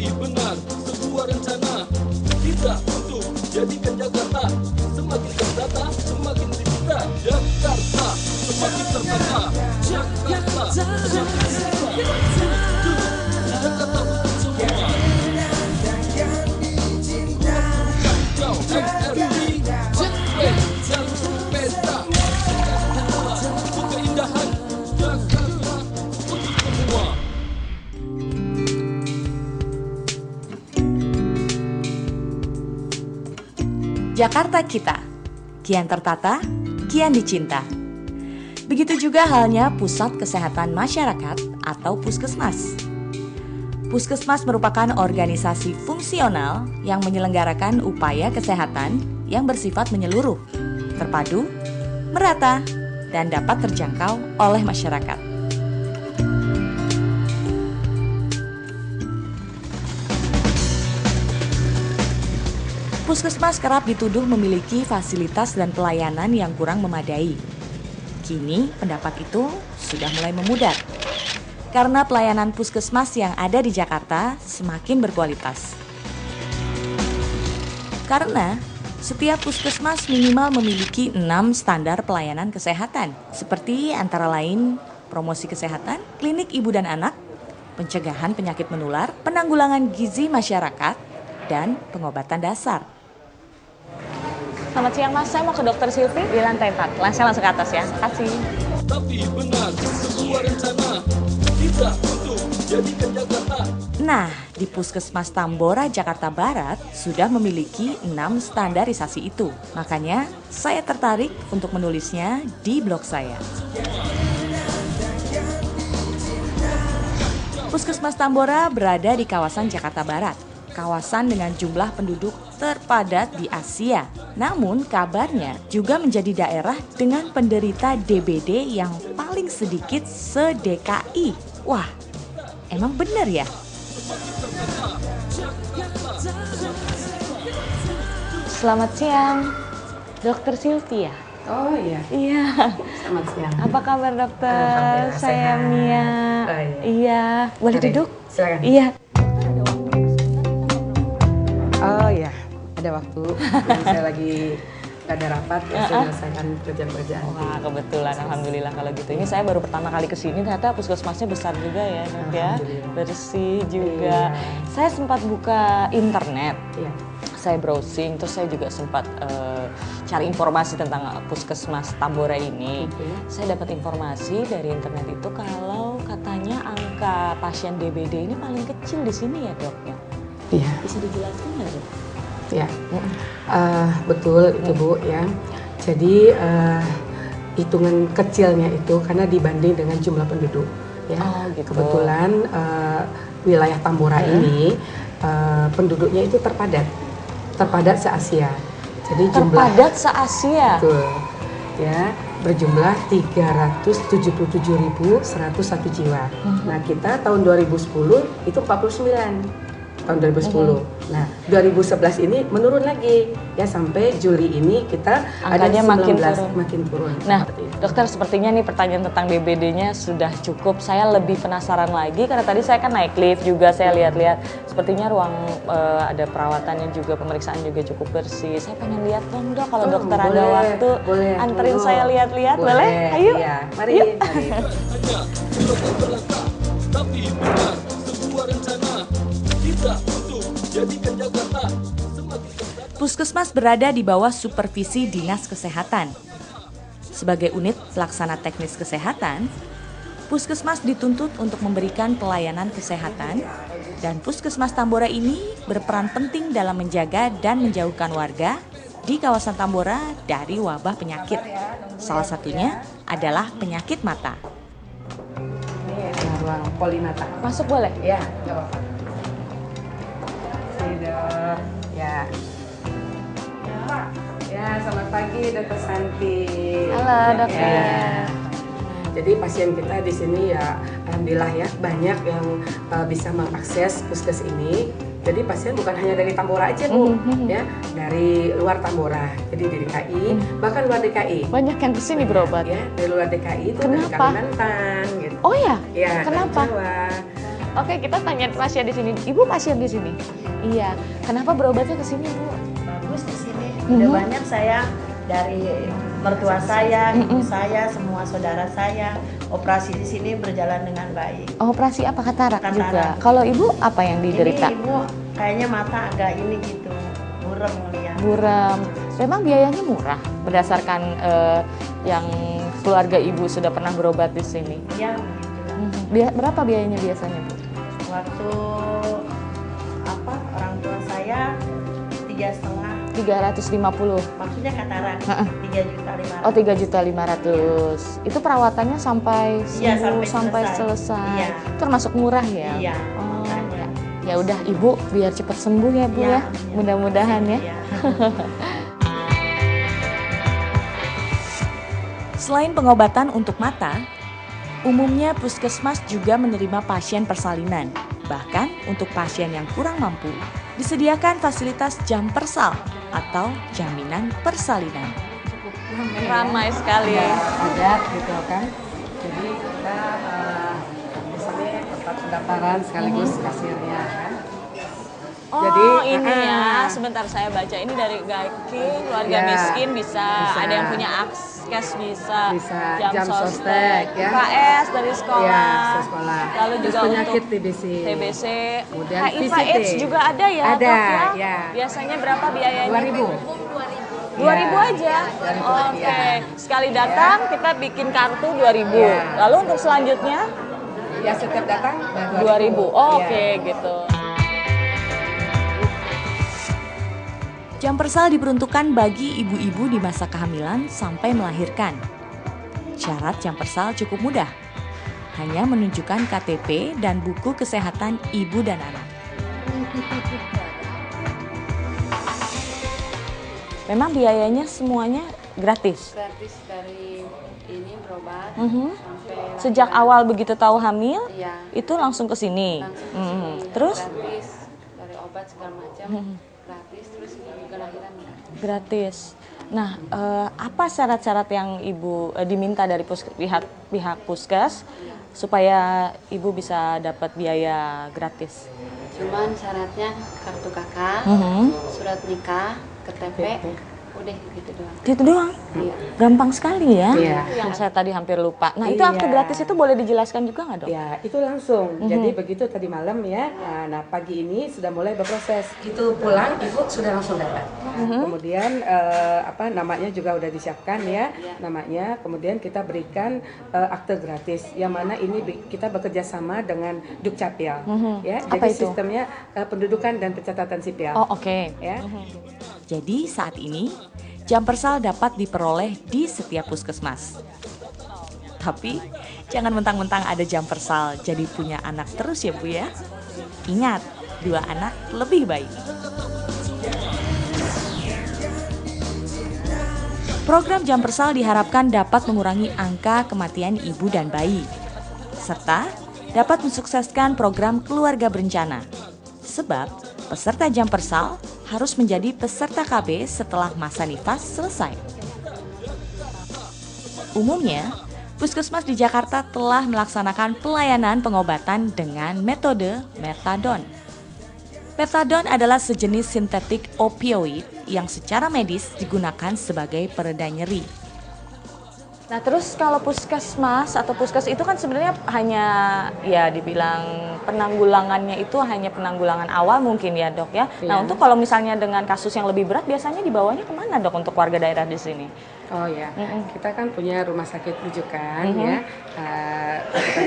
Tapi benar sebuah rencana kita untuk jadikan Jakarta semakin terdata, semakin dicinta. Jakarta semakin tertata, Jakarta semakin dicinta. Jakarta untuk semua. Kau MRT, JP, dan sepeda. Untuk keindahan Jakarta untuk semua. Jakarta kita, kian tertata, kian dicinta. Begitu juga halnya Pusat Kesehatan Masyarakat atau Puskesmas. Puskesmas merupakan organisasi fungsional yang menyelenggarakan upaya kesehatan yang bersifat menyeluruh, terpadu, merata, dan dapat terjangkau oleh masyarakat. Puskesmas kerap dituduh memiliki fasilitas dan pelayanan yang kurang memadai. Kini pendapat itu sudah mulai memudar. Karena pelayanan puskesmas yang ada di Jakarta semakin berkualitas. Karena setiap puskesmas minimal memiliki 6 standar pelayanan kesehatan. Seperti antara lain promosi kesehatan, klinik ibu dan anak, pencegahan penyakit menular, penanggulangan gizi masyarakat, dan pengobatan dasar. Selamat siang Mas, saya mau ke Dokter Silvi di lantai 4. Saya langsung ke atas ya, kasih. Tapi benar sebuah rencana kita untuk jadikan Jakarta. Nah, di Puskesmas Tambora, Jakarta Barat sudah memiliki 6 standarisasi itu. Makanya saya tertarik untuk menulisnya di blog saya. Puskesmas Tambora berada di kawasan Jakarta Barat. Kawasan dengan jumlah penduduk terpadat di Asia. Namun kabarnya juga menjadi daerah dengan penderita DBD yang paling sedikit se-DKI. Wah, emang benar ya? Selamat siang, Dokter Silvi ya? Oh iya. Iya. Selamat siang. Apa kabar dokter? Alhamdulillah, Saya sehat. Mia. Oh, Iya. Boleh Mari, duduk? silakan. Iya. Oh iya, ada waktu. Jadi saya lagi ada rapat, ya saya menyelesaikan kerjaan-kerjaan. Wah, kebetulan alhamdulillah kalau gitu. Ini saya baru pertama kali kesini, ternyata puskesmasnya besar juga ya, Dok ya. Alhamdulillah. Bersih juga. Iya. Saya sempat buka internet. Iya. Saya browsing, terus saya juga sempat cari informasi tentang Puskesmas Tambora ini. Oke. Saya dapat informasi dari internet itu kalau katanya angka pasien DBD ini paling kecil di sini ya, Dok ya. Iya. Bisa dijelaskan nggak, Dok? Ya, betul itu Bu ya. Jadi hitungan kecilnya itu karena dibanding dengan jumlah penduduk. Ya, Oh, gitu. kebetulan wilayah Tambora ini penduduknya itu terpadat se-Asia. Jadi Terpadat se-Asia. betul, ya berjumlah 377.101 jiwa. Nah kita tahun 2010 itu 49. Tahun 2010. Nah, 2011 ini menurun lagi ya sampai Juli ini kita Angkanya ada 19 makin turun. turun. Nah, seperti itu. dokter sepertinya nih pertanyaan tentang DBD-nya sudah cukup. Saya lebih penasaran lagi karena tadi saya kan naik lift juga, saya lihat-lihat. Sepertinya ruang ada perawatannya juga, pemeriksaan juga cukup bersih. Saya pengen lihat dong Dok, kalau dokter ada boleh, waktu boleh, anterin monggo. saya lihat-lihat, boleh? Ayo. Iya, mari. Yuk. Mari. Hanya global belaka, tapi benar sebuah rencana kita untuk jadikan Jakarta semakin terdata. Puskesmas berada di bawah supervisi Dinas Kesehatan. Sebagai unit pelaksana teknis kesehatan, Puskesmas dituntut untuk memberikan pelayanan kesehatan dan Puskesmas Tambora ini berperan penting dalam menjaga dan menjauhkan warga di kawasan Tambora dari wabah penyakit. Salah satunya adalah penyakit mata. Ini ruang polimata. Masuk boleh? Ya, nggak apa-apa. Dok. Ya. Ya, selamat pagi Dokter Santi. Halo, Dokter. Ya. Jadi pasien kita di sini ya, alhamdulillah ya banyak yang bisa mengakses puskes ini. Jadi pasien bukan hanya dari Tambora aja Bu, ya dari luar Tambora. Jadi di DKI, bahkan luar DKI. Banyak yang kesini berobat. Ya, dari luar DKI itu dari Kenapa? Kalimantan gitu. Oh ya? Ya, Kenapa? dari Jawa. Oke, kita tanya pasien di sini. Ibu pasien di sini? Iya. Kenapa berobatnya ke sini, Bu? Bagus di sini. Udah banyak saya dari mertua saya, ibu saya, semua saudara saya operasi di sini berjalan dengan baik. Operasi apa? Katarak juga. Katarak. Kalau Ibu apa yang diderita? Ini ibu kayaknya mata agak ini gitu, burem ngeliat. Buram. Memang biayanya murah berdasarkan yang keluarga Ibu sudah pernah berobat di sini. Iya. Berapa biayanya biasanya, Bu? Waktu apa orang tua saya 3,5. 350. Maksudnya katarak 3.500.000. Oh, 3.500.000. Itu perawatannya sampai Iya, sembuh, sampai selesai. Iya. Termasuk murah ya? Iya. Oh, makanya. ya udah Ibu biar cepat sembuh ya, Bu ya. Iya, Mudah-mudahan ya. Iya. Selain pengobatan untuk mata, umumnya puskesmas juga menerima pasien persalinan. Bahkan untuk pasien yang kurang mampu, disediakan fasilitas jam persal atau jaminan persalinan. Ramai sekali. Padat gitu kan. Jadi kita di sini tempat pendaftaran sekaligus kasirnya kan. Oh, Jadi, ini ya, sebentar saya baca. Ini dari Gaki, keluarga Ya, miskin bisa, bisa. ada yang punya akses bisa, Bisa, jam jam sostek, sostek, ya. KS dari sekolah, Iya, sekolah. lalu Terus juga penyakit untuk TBC. TBC, Kemudian HIV VCT. AIDS juga ada ya, Ada, Dok, ya? ya. Biasanya berapa biayanya? 2.000. 2.000 Ya, aja? 2.000, Oke, ya. sekali datang kita bikin kartu 2.000. Ya. Lalu untuk selanjutnya Ya setiap datang 2.000. Oh, Ya. oke, gitu. Jam persal diperuntukkan bagi ibu-ibu di masa kehamilan sampai melahirkan. Syarat jam persal cukup mudah. Hanya menunjukkan KTP dan buku kesehatan ibu dan anak. Memang biayanya semuanya gratis. Gratis dari ini berobat sampai Sejak awal begitu tahu hamil, Iya. itu langsung ke sini. langsung ke sini. Terus Gratis dari obat segala macam gratis, terus juga lahiran gratis. gratis. Nah, apa syarat-syarat yang ibu diminta dari pihak puskes supaya ibu bisa dapat biaya gratis? Cuman syaratnya kartu kakak, surat nikah, KTP, udah gitu doang. Itu doang. Iya. Gampang sekali ya. Iya. Yang saya tadi hampir lupa. Nah, itu Iya. akte gratis itu boleh dijelaskan juga nggak, Dok? Ya, itu langsung. Jadi begitu tadi malam ya. Nah, pagi ini sudah mulai berproses. Itu pulang, ibu sudah langsung dapat. Kemudian namanya juga udah disiapkan ya, namanya. Kemudian kita berikan akte gratis. Yang mana ini kita bekerja sama dengan Dukcapil. Ya, Apa jadi itu? sistemnya pendudukan dan pencatatan sipil. Oh, oke. Ya. Jadi saat ini jam persal dapat diperoleh di setiap puskesmas. Tapi jangan mentang-mentang ada jam persal jadi punya anak terus ya, Bu ya. Ingat, 2 anak lebih baik. Program jam persal diharapkan dapat mengurangi angka kematian ibu dan bayi, serta dapat mensukseskan program keluarga berencana. Sebab peserta jam persal harus menjadi peserta KB setelah masa nifas selesai. Umumnya, puskesmas di Jakarta telah melaksanakan pelayanan pengobatan dengan metode metadon. Metadon adalah sejenis sintetik opioid yang secara medis digunakan sebagai pereda nyeri. Nah, terus kalau puskesmas atau puskes itu kan sebenarnya hanya ya dibilang penanggulangannya itu hanya penanggulangan awal mungkin ya, Dok ya. Nah, untuk kalau misalnya dengan kasus yang lebih berat biasanya dibawanya kemana, Dok, untuk warga daerah di sini? Oh ya, kita kan punya rumah sakit rujukan ya,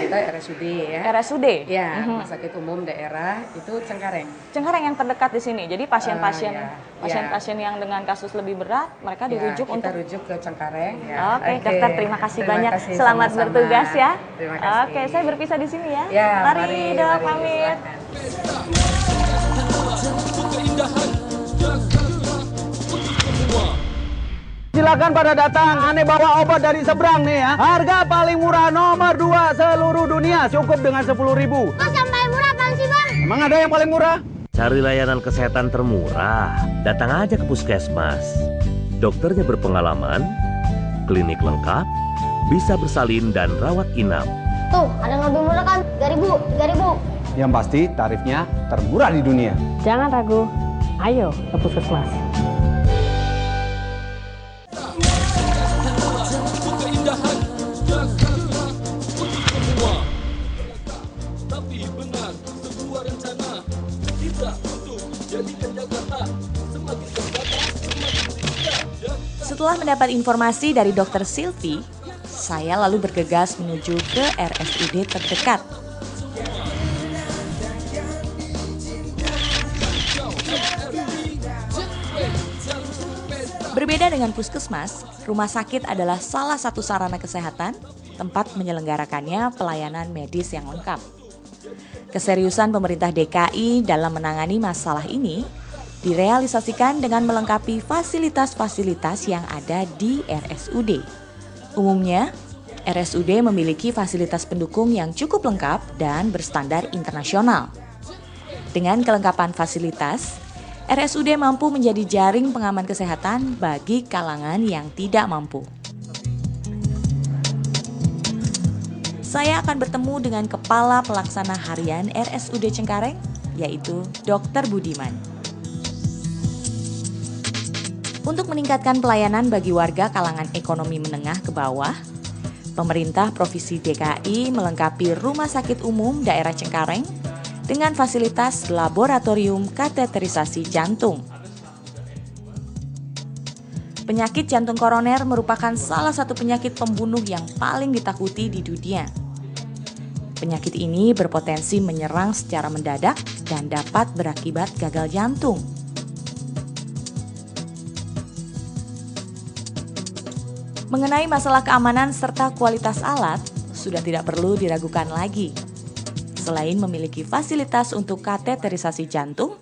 kita RSUD ya. RSUD? Ya, rumah sakit umum daerah itu Cengkareng. Cengkareng yang terdekat di sini. Jadi pasien-pasien Ya. pasien-pasien yang dengan kasus lebih berat mereka Ya, dirujuk kita untuk. rujuk ke Cengkareng. Ya. Oke, dokter, terima kasih Terima banyak. kasih, Selamat sama-sama. bertugas ya. Terima kasih. Oke, saya berpisah di sini ya. Ya, mari, Dok, pamit. silakan. Keindahan Jakarta untuk semua. Silakan pada datang, aneh bawa obat dari seberang nih ya. Harga paling murah nomor 2 seluruh dunia, cukup dengan 10.000. Mas yang paling murah apaan sih, Bang? Emang ada yang paling murah? Cari layanan kesehatan termurah, datang aja ke puskesmas. Dokternya berpengalaman, klinik lengkap, bisa bersalin dan rawat inap. Tuh, ada yang lebih murah kan? 3.000, 3.000. Yang pasti tarifnya termurah di dunia. Jangan ragu, ayo ke Puskesmas. Keindahan Jakarta untuk semua. Tapi benar sebuah rencana kita untuk jadikan Jakarta semakin terbatas, semakin indah. Setelah mendapat informasi dari Dr. Silvi, saya lalu bergegas menuju ke RSUD terdekat. Berbeda dengan puskesmas, rumah sakit adalah salah satu sarana kesehatan tempat menyelenggarakannya pelayanan medis yang lengkap. Keseriusan pemerintah DKI dalam menangani masalah ini direalisasikan dengan melengkapi fasilitas-fasilitas yang ada di RSUD. Umumnya, RSUD memiliki fasilitas pendukung yang cukup lengkap dan berstandar internasional. Dengan kelengkapan fasilitas, RSUD mampu menjadi jaring pengaman kesehatan bagi kalangan yang tidak mampu. Saya akan bertemu dengan Kepala Pelaksana Harian RSUD Cengkareng, yaitu Dr. Budiman. Untuk meningkatkan pelayanan bagi warga kalangan ekonomi menengah ke bawah, pemerintah Provinsi DKI melengkapi Rumah Sakit Umum Daerah Cengkareng dengan fasilitas laboratorium kateterisasi jantung. Penyakit jantung koroner merupakan salah satu penyakit pembunuh yang paling ditakuti di dunia. Penyakit ini berpotensi menyerang secara mendadak dan dapat berakibat gagal jantung. Mengenai masalah keamanan serta kualitas alat, sudah tidak perlu diragukan lagi. Selain memiliki fasilitas untuk kateterisasi jantung,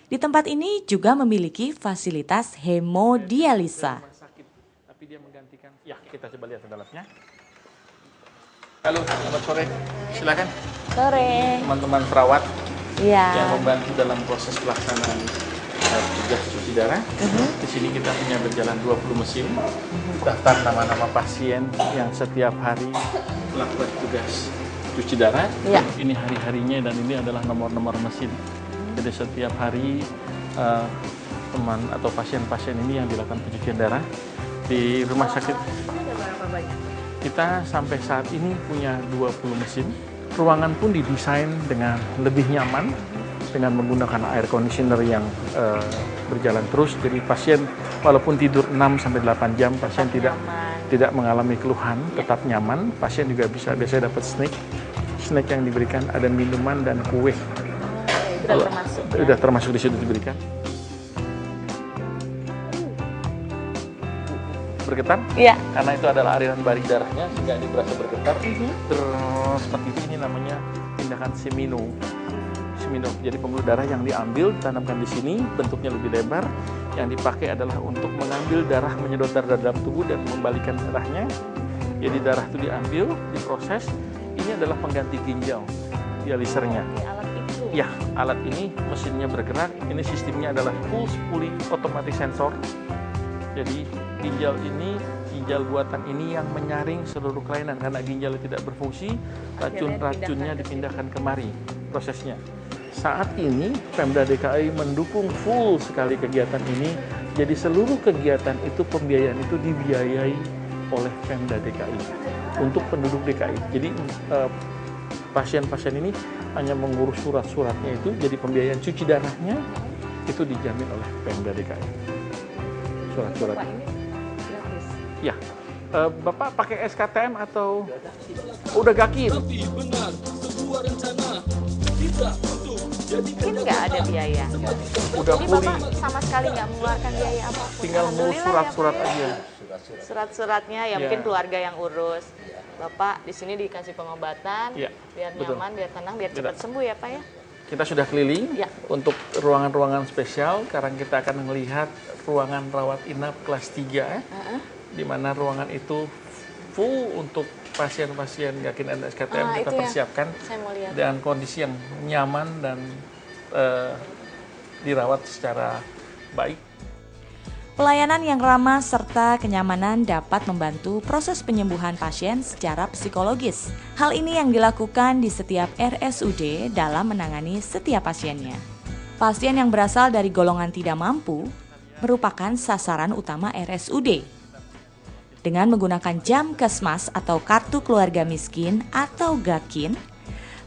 di tempat ini juga memiliki fasilitas hemodialisa. Tapi dia menggantikan. Ya, kita coba lihat dalamnya. Halo, selamat sore. Silakan. Sore. Teman-teman perawat yang membantu dalam proses pelaksanaan tugas cuci darah. Di sini kita punya berjalan 20 mesin. Daftar nama-nama pasien yang setiap hari melakukan tugas cuci darah. Ya. Ini hari-harinya dan ini adalah nomor-nomor mesin. Jadi setiap hari teman atau pasien-pasien ini yang dilakukan pencucian darah di rumah sakit. Kita sampai saat ini punya 20 mesin. Ruangan pun didesain dengan lebih nyaman dengan menggunakan air conditioner yang berjalan terus. Jadi pasien walaupun tidur 6-8 jam, pasien tidak mengalami keluhan, tetap nyaman. Pasien juga bisa biasanya dapat snack yang diberikan, ada minuman dan kue. Sudah termasuk di situ diberikan. Bergetar? Iya. Karena itu adalah aliran balik darahnya sehingga ini berasa bergetar. Terus seperti ini namanya tindakan semino. Jadi pembuluh darah yang diambil ditanamkan di sini, bentuknya lebih lebar. Yang dipakai adalah untuk mengambil darah, menyedot darah dalam tubuh dan membalikan darahnya. Jadi darah itu diambil, diproses. Ini adalah pengganti ginjal, dialisernya. Ya, alat ini mesinnya bergerak. Ini sistemnya adalah fully automatic sensor. Jadi ginjal buatan ini yang menyaring seluruh kelainan karena ginjal tidak berfungsi, racun-racunnya dipindahkan kemari prosesnya. Saat ini Pemda DKI mendukung full sekali kegiatan ini. Jadi seluruh kegiatan itu pembiayaan itu dibiayai oleh Pemda DKI untuk penduduk DKI. Jadi pasien-pasien ini hanya mengurus surat-suratnya itu, jadi pembiayaan cuci darahnya itu dijamin oleh Pemda DKI. Surat-surat. Ya, Bapak pakai SKTM atau udah gakin? Tapi benar sebuah rencana kita untuk jadikan Mungkin nggak ada biaya. Udah Jadi pulih. Bapak sama sekali nggak mengeluarkan biaya apapun. Tinggal ngurus surat-surat aja. Surat-suratnya ya Ya. mungkin keluarga yang urus. Bapak di sini dikasih pengobatan, Ya, biar betul. nyaman, biar tenang, biar Tidak. cepat sembuh ya Pak ya. Kita sudah keliling Ya. untuk ruangan-ruangan spesial. Sekarang kita akan melihat ruangan rawat inap kelas 3, di mana ruangan itu full untuk pasien-pasien yakin SKTM kita itu ya. persiapkan Saya mau lihat. dengan kondisi yang nyaman dan dirawat secara baik. Pelayanan yang ramah serta kenyamanan dapat membantu proses penyembuhan pasien secara psikologis. Hal ini yang dilakukan di setiap RSUD dalam menangani setiap pasiennya. Pasien yang berasal dari golongan tidak mampu merupakan sasaran utama RSUD. Dengan menggunakan Jamkesmas atau Kartu Keluarga Miskin atau GAKIN,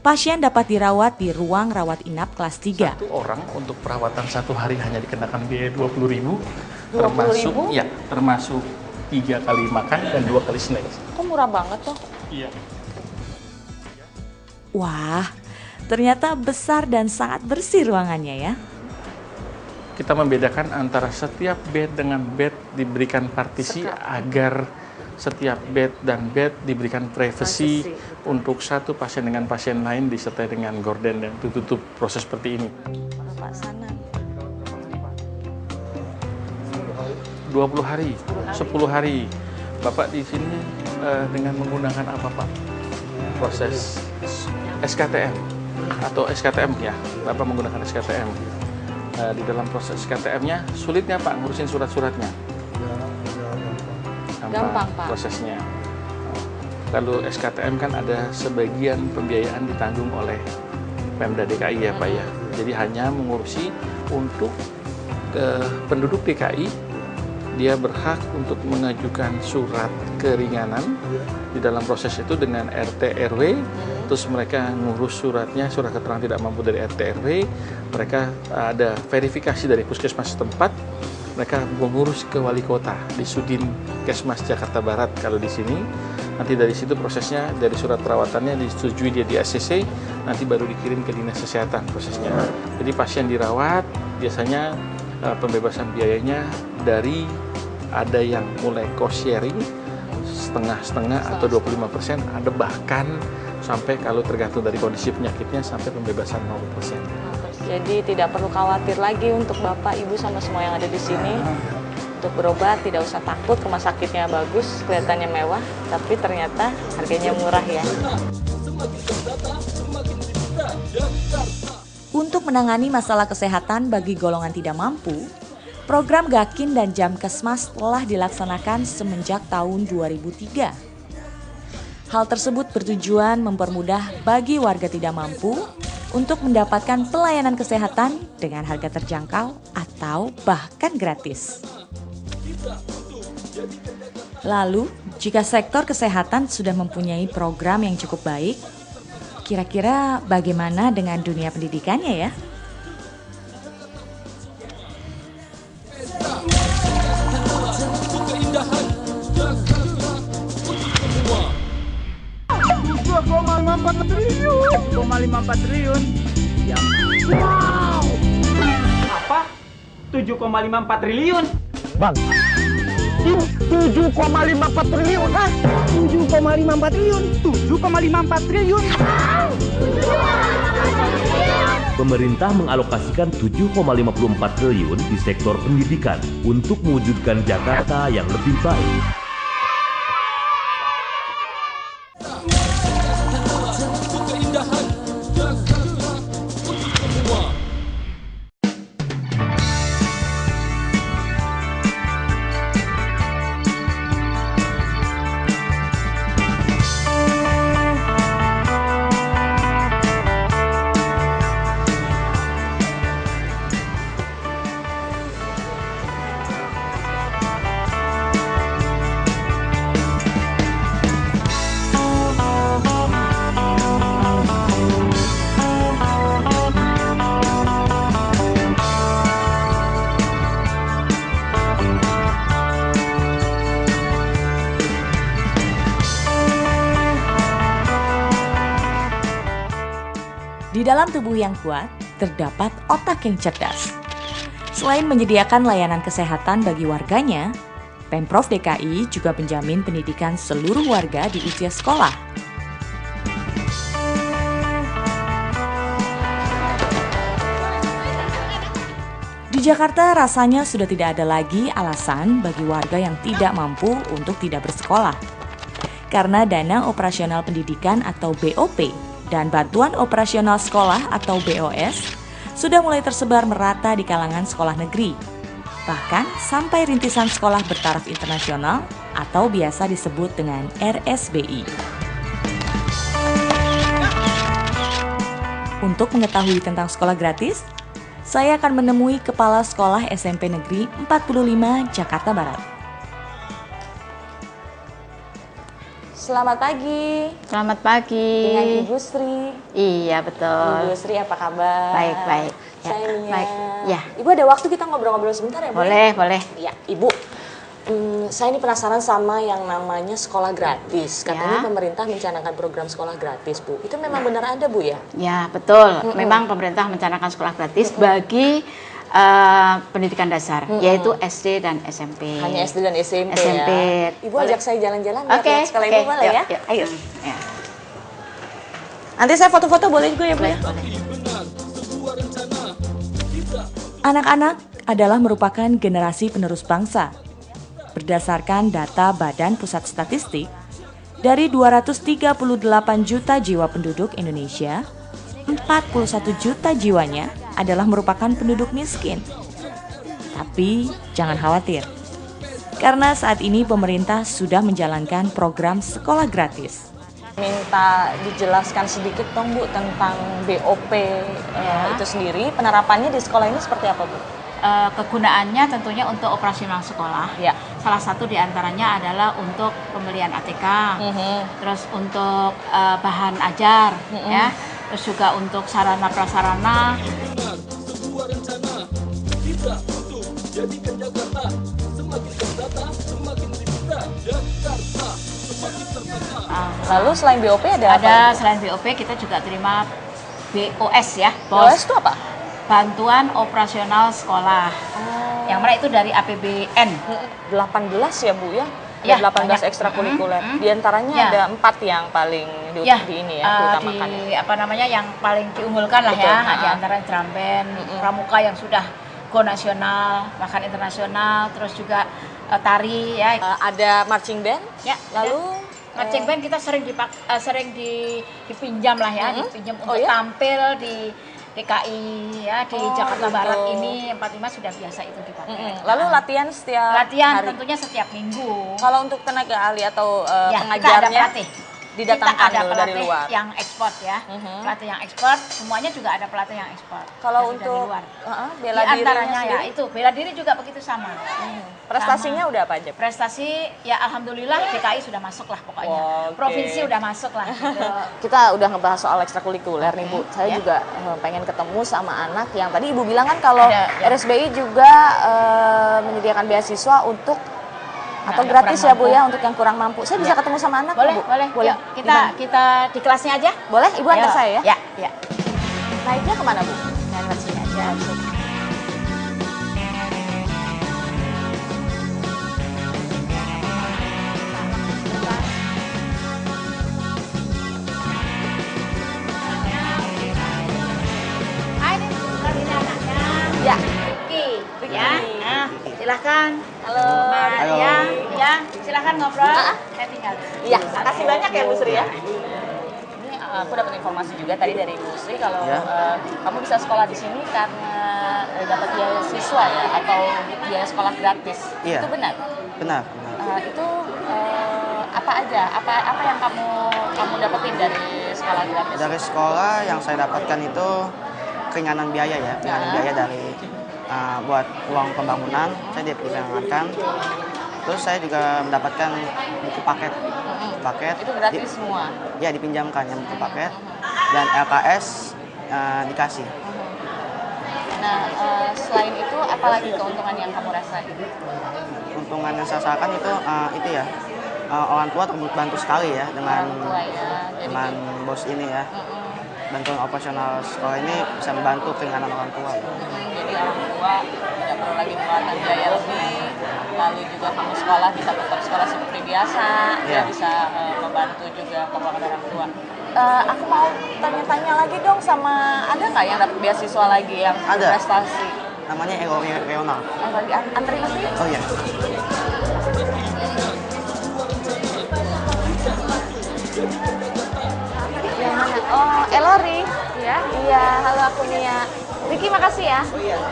pasien dapat dirawat di ruang rawat inap kelas 3. Satu orang untuk perawatan 1 hari hanya dikenakan biaya 20.000, 20.000? termasuk 3 kali makan dan 2 kali snack. Kok murah banget tuh? Iya. Wah, ternyata besar dan sangat bersih ruangannya ya. Kita membedakan antara setiap bed dengan bed diberikan partisi agar setiap bed dan bed diberikan privasi untuk satu pasien dengan pasien lain disertai dengan gorden dan tutup proses seperti ini. Pak sana. 20 hari, 10 hari. Bapak di sini dengan menggunakan apa Pak? Proses SKTM atau SKTM ya. Bapak menggunakan SKTM. Di dalam proses SKTM-nya sulitnya Pak ngurusin surat-suratnya. Gampang Pak. Prosesnya. Kalau SKTM kan ada sebagian pembiayaan ditanggung oleh Pemda DKI ya Pak ya. Jadi hanya mengurusi untuk penduduk DKI, dia berhak untuk mengajukan surat keringanan di dalam proses itu dengan RT RW, terus mereka ngurus suratnya, surat keterangan tidak mampu dari RT RW, mereka ada verifikasi dari puskesmas setempat, mereka mengurus ke wali kota di Sudin Kesmas Jakarta Barat kalau di sini. Nanti dari situ prosesnya dari surat perawatannya disetujui dia di ACC, nanti baru dikirim ke dinas kesehatan prosesnya. Jadi pasien dirawat biasanya pembebasan biayanya dari ada yang mulai cost sharing setengah-setengah atau 25%, ada bahkan sampai kalau tergantung dari kondisi penyakitnya sampai pembebasan 0%. Jadi tidak perlu khawatir lagi untuk Bapak, Ibu sama semua yang ada di sini. Untuk berobat tidak usah takut, rumah sakitnya bagus, kelihatannya mewah, tapi ternyata harganya murah ya. Untuk menangani masalah kesehatan bagi golongan tidak mampu, program GAKIN dan Jamkesmas telah dilaksanakan semenjak tahun 2003. Hal tersebut bertujuan mempermudah bagi warga tidak mampu untuk mendapatkan pelayanan kesehatan dengan harga terjangkau atau bahkan gratis. Lalu, jika sektor kesehatan sudah mempunyai program yang cukup baik, kira-kira bagaimana dengan dunia pendidikannya ya? triliun. Ya. Wow. Apa? 7,54 triliun. Bang. 7,54 triliun. Hah? 7,54 triliun. 7,54 triliun. Pemerintah mengalokasikan 7,54 triliun di sektor pendidikan untuk mewujudkan Jakarta yang lebih baik. Di dalam tubuh yang kuat, terdapat otak yang cerdas. Selain menyediakan layanan kesehatan bagi warganya, Pemprov DKI juga menjamin pendidikan seluruh warga di usia sekolah. Di Jakarta rasanya sudah tidak ada lagi alasan bagi warga yang tidak mampu untuk tidak bersekolah. Karena dana operasional pendidikan atau BOP dan bantuan operasional sekolah atau BOS sudah mulai tersebar merata di kalangan sekolah negeri. bahkan sampai rintisan sekolah bertaraf internasional atau biasa disebut dengan RSBI. Untuk mengetahui tentang sekolah gratis, saya akan menemui Kepala Sekolah SMP Negeri 45 Jakarta Barat. Selamat pagi. Selamat pagi. Dengan Ibu Sri. Iya, betul. Ibu Sri, apa kabar? Baik, baik. Ya, Saya Nia. baik. Ya. Ibu ada waktu kita ngobrol-ngobrol sebentar ya, Bu? Boleh, boleh. Ya, Ibu. Saya ini penasaran sama yang namanya sekolah gratis. Katanya Ya. pemerintah mencanangkan program sekolah gratis, Bu. Itu memang benar ada, Bu, ya? Ya, betul. Memang pemerintah mencanangkan sekolah gratis bagi pendidikan dasar, yaitu SD dan SMP. Hanya SD dan SMP, SMP. ya? Ibu ajak saya jalan-jalan ya, Oke, lihat sekolah oke. Ibu boleh Yuk, ya? yuk. Ayo. Ya. Nanti saya foto-foto boleh juga ya, Bu? Ya? Anak-anak adalah merupakan generasi penerus bangsa. Berdasarkan data Badan Pusat Statistik, dari 238 juta jiwa penduduk Indonesia, 41 juta jiwanya adalah merupakan penduduk miskin. Tapi jangan khawatir, karena saat ini pemerintah sudah menjalankan program sekolah gratis. Minta dijelaskan sedikit dong, Bu, tentang BOP itu sendiri. Penerapannya di sekolah ini seperti apa, Bu? Kegunaannya tentunya untuk operasional sekolah. Ya. Salah satu diantaranya adalah untuk pembelian ATK, terus untuk bahan ajar, ya, terus juga untuk sarana prasarana. Sebuah rencana kita untuk jadikan Jakarta semakin terdata, semakin terbuka. Jakarta semakin tertata. Lalu selain BOP ada apa? Ada selain BOP kita juga terima BOS ya. BOS itu apa? Bantuan Operasional Sekolah. Yang mana itu dari APBN. 18 ya, Bu, ya? Ya, 18 banyak. ekstrakurikuler. Di antaranya Ya. ada 4 yang paling di ini ya, diutamakan. Di apa namanya yang paling diunggulkan lah. Betul. Ya. Di antara drum band, pramuka yang sudah go nasional, bahkan internasional, terus juga tari ya. Ada marching band. Ya, Lalu marching band kita sering dipinjam lah ya, dipinjam untuk tampil di DKI ya, di Jakarta gitu. Barat ini 45 sudah biasa itu dipakai. Lalu latihan setiap Latihan hari. tentunya setiap minggu. Kalau untuk tenaga ahli atau Ya, kita ada pengajarnya pelatih. didatangkan Kita ada dulu dari pelatih luar. yang ekspor ya, pelatih yang ekspor, semuanya juga ada pelatih yang ekspor. Kalau dari untuk luar. bela Di dirinya antaranya ya sendiri? itu bela diri juga begitu sama. Prestasinya udah apa aja? Prestasi ya alhamdulillah DKI sudah masuk lah pokoknya. Oke. Provinsi udah masuk lah. Gitu. Kita udah ngebahas soal ekstrakurikuler nih, Bu. Saya juga pengen ketemu sama anak yang tadi Ibu bilang kan kalau RSBI juga menyediakan beasiswa untuk atau gratis ya, Bu, ya, untuk yang kurang mampu. Saya bisa ketemu sama anak, Boleh, Bu? boleh. Boleh. Yuk, kita di kelasnya aja. Boleh, Ibu antar Ayo. saya ya? Ya, ya. Naiknya kemana, Bu? Lewat sini aja. Hai, ini anaknya. Ya. Ricky, ya. Nah, silahkan. Halo. Halo. Ya, silahkan ngobrol. Saya tinggal. Iya, makasih banyak ya, Bu Sri ya. Ini aku dapat informasi juga tadi dari Bu Sri kalau kamu bisa sekolah di sini karena dapat beasiswa ya atau biaya sekolah gratis. Iya. Itu benar? Benar. Itu apa aja? Apa yang kamu dapetin dari sekolah gratis? Dari sekolah yang saya dapatkan itu keringanan biaya ya, keringanan biaya dari buat uang pembangunan saya diperingankan. Terus saya juga mendapatkan buku paket. Itu gratis semua? Ya, dipinjamkan yang buku paket dan LKS dikasih. Nah, selain itu apalagi keuntungan yang kamu rasain? Keuntungan yang saya rasakan itu ya orang tua terbantu sekali ya dengan Orang tua ya, dengan bos ini ya. Bantuan operasional sekolah ini bisa membantu keringanan orang tua. Ya. Jadi orang tua tidak perlu lagi mengeluarkan biaya lebih, lalu juga kamu sekolah bisa tetap sekolah seperti biasa, ya bisa membantu juga keuangan orang tua. Aku mau tanya-tanya lagi dong sama, ada nggak yang dapat beasiswa lagi yang Ada. prestasi? Namanya Ego Reonal. Lagi antri nanti? Oh iya. Yang mana? Oh, Elori. Ya? Iya, halo aku Nia. Ricky, makasih ya.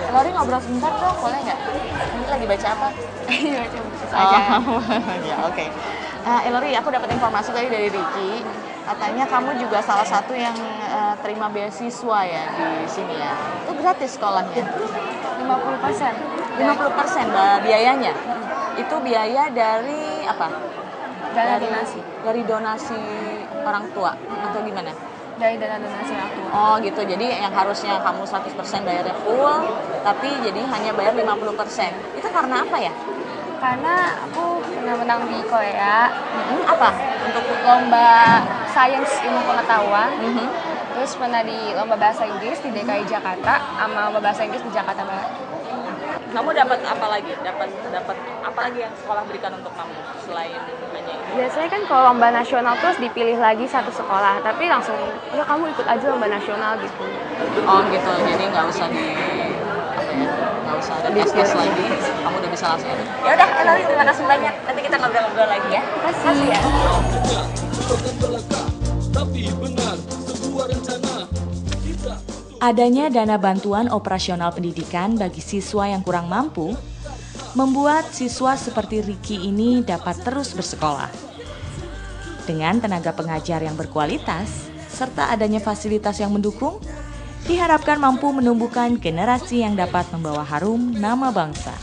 Lori ngobrol sebentar dong, boleh nggak? Ini lagi baca apa? Baca buku saja. Ya, oke. Lori, aku dapat informasi tadi dari Ricky. Katanya kamu juga salah satu yang terima beasiswa ya di sini ya. Itu gratis sekolahnya? 50%. 50% biayanya? Itu biaya dari apa? Dari donasi. Dari donasi orang tua atau gimana? Dari dana donasi orang tua. Oh gitu, jadi yang harusnya kamu 100% bayarnya full, tapi jadi hanya bayar 50%. Itu karena apa ya? Karena aku pernah menang di Korea. Apa? Untuk lomba sains ilmu pengetahuan. Terus pernah di lomba bahasa Inggris di DKI Jakarta sama lomba bahasa Inggris di Jakarta Barat. Kamu dapat apa lagi? Dapat apa lagi yang sekolah berikan untuk kamu selain hanya itu? Biasanya kan kalau lomba nasional terus dipilih lagi satu sekolah, tapi langsung ya kamu ikut aja lomba nasional gitu. Oh gitu, jadi nggak usah nggak usah ada tes lagi, kamu udah bisa langsung. Ya udah, Lori, terima kasih banyak. Nanti kita ngobrol-ngobrol lagi ya. Makasih ya. Bukan belaka, tapi benar sebuah rencana kita. Adanya dana bantuan operasional pendidikan bagi siswa yang kurang mampu membuat siswa seperti Ricky ini dapat terus bersekolah. Dengan tenaga pengajar yang berkualitas serta adanya fasilitas yang mendukung, diharapkan mampu menumbuhkan generasi yang dapat membawa harum nama bangsa.